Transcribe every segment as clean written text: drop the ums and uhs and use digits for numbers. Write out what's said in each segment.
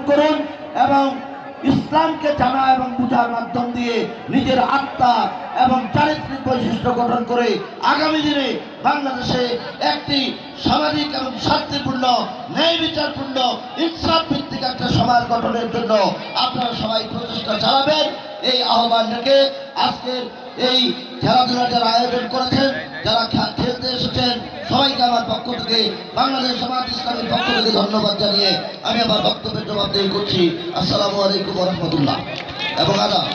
করুন এবং ইসলামকে জানা এবং বুঝার মাধ্যম দিয়ে নিজের আত্মা এবং চারিত্রিক বৈশিষ্ট্য গঠন করে আগামী দিনে বাংলাদেশে একটি সামাজিক এবং শান্তিপূর্ণ ন্যায় বিচারপূর্ণ ইনসাফ ভিত্তিক একটা সমাজ গঠনের জন্য আপনারা সবাই প্রচেষ্টা চালাবেন। এই আহ্বান রেখে আজকের এই খেলাধুলা যারা আয়োজন করেছেন, যারা খেলতে এসেছেন, সবাইকে আমার পক্ষ থেকে, বাংলাদেশ জামাত ইসলামীর পক্ষ থেকে ধন্যবাদ জানিয়ে আমি আমার বক্তব্যের জবাবদেহি করছি। আসসালামু আলাইকুম ওয়া রাহমাতুল্লাহ এবং আদাব।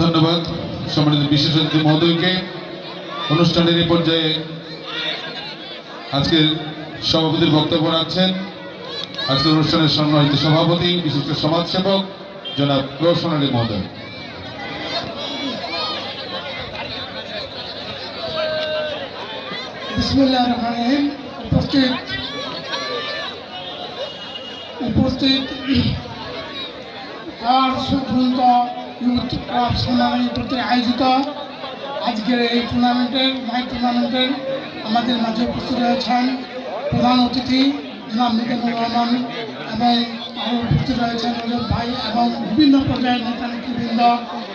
ধন্যবাদ সম্মানিত বিশেষ অতিথি মহোদয়কে। অনুষ্ঠানের এই পর্যায়ে আজকের সভাপতির বক্তব্য রাখছেন আজকের অনুষ্ঠানের সম্মানিত সভাপতি বিশিষ্ট সমাজসেবক জনাব রওশন আলী মহোদয়। বিসমিল্লাহির রহমানির রহিম। উপস্থিত আর সুপ্রন্ত ইউথ ক্লাব টুর্নামেন্ট কর্তৃক আয়োজিত আজকের এই টুর্নামেন্টের আমাদের মাঝে উপস্থিত রয়েছেন প্রধান অতিথি জনাব মিজানুর রহমান এবং আরও উপস্থিত রয়েছেন রজত ভাই এবং বিভিন্ন পর্যায়ের নেতা নেতৃবৃন্দ,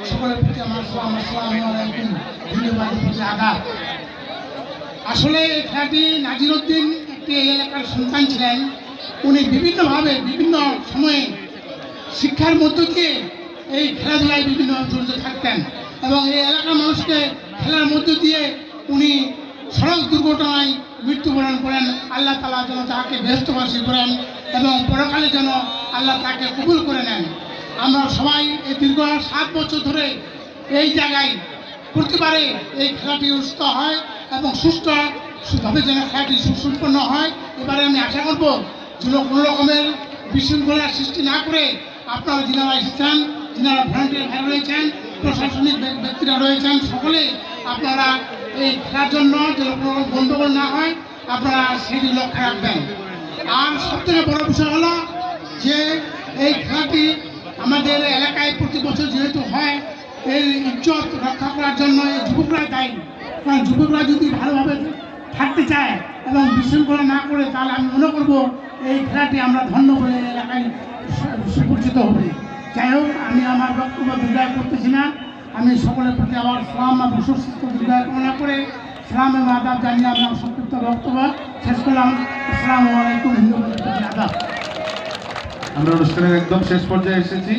সকলের প্রতি আমার সালাম, আসসালামু আলাইকুম, ধন্যবাদ প্রতি আঘাত। আসলে এই খেলাটি নাজিরউদ্দিন একটি এই এলাকার সন্তান ছিলেন। উনি বিভিন্নভাবে বিভিন্ন সময়ে শিক্ষার মধ্য দিয়ে এই খেলাধুলায় বিভিন্নভাবে জড়িত থাকতেন এবং এই এলাকার মানুষকে খেলার মধ্য দিয়ে উনি সড়ক দুর্ঘটনায় মৃত্যুবরণ করেন। আল্লাহ তাআলা যেন তাকে বেহেশতবাসী করেন এবং পরকালে যেন আল্লাহ তাকে কবুল করে নেন। আমরা সবাই এই দীর্ঘ 7 বছর ধরে এই জায়গায় প্রতিবারে এই খেলাটি অনুষ্ঠিত হয় এবং সুষ্ঠুভাবে যেন খেলাটি সুসম্পন্ন হয়। এবারে আমি আশা করব যেন কোনো রকমের বিশৃঙ্খলার সৃষ্টি না করে আপনারা যারা এসেছেন, যারা ভলান্টিয়ার ভাই রয়েছেন, প্রশাসনিক ব্যক্তিরা রয়েছেন, সকলে আপনারা এই খেলার জন্য যেন কোনো গণ্ডগোল না হয় আপনারা সেটি লক্ষ্য রাখবেন। আর সবথেকে বড় বিষয় হলো যে এই খেলাটি আমাদের এলাকায় প্রতি বছর যেহেতু হয়, এই ইজ্জত রক্ষা করার জন্য এই যুবকরা দায়ী। কারণ যুবকরা যদি ভালোভাবে থাকতে চায় এবং বিশৃঙ্খলা না করে, তাহলে আমি মনে করব এই খেলাটি আমরা ধন্য বলে এলাকায় সুপরিচিত হবে। যাই হোক, আমি আমার বক্তব্য দীর্ঘায় করতেছি না। আমি সকলের প্রতি আবার সালাম এবং সুস্বাস্থ্য দীর্ঘায় কামনা করে সালাম এবং আদাব জানিয়ে আমি আমার সংক্ষিপ্ত বক্তব্য শেষ করলাম। আসসালামু আলাইকুম, হিন্দু আদাব। আমরা অনুষ্ঠানের একদম শেষ পর্যায়ে এসেছি।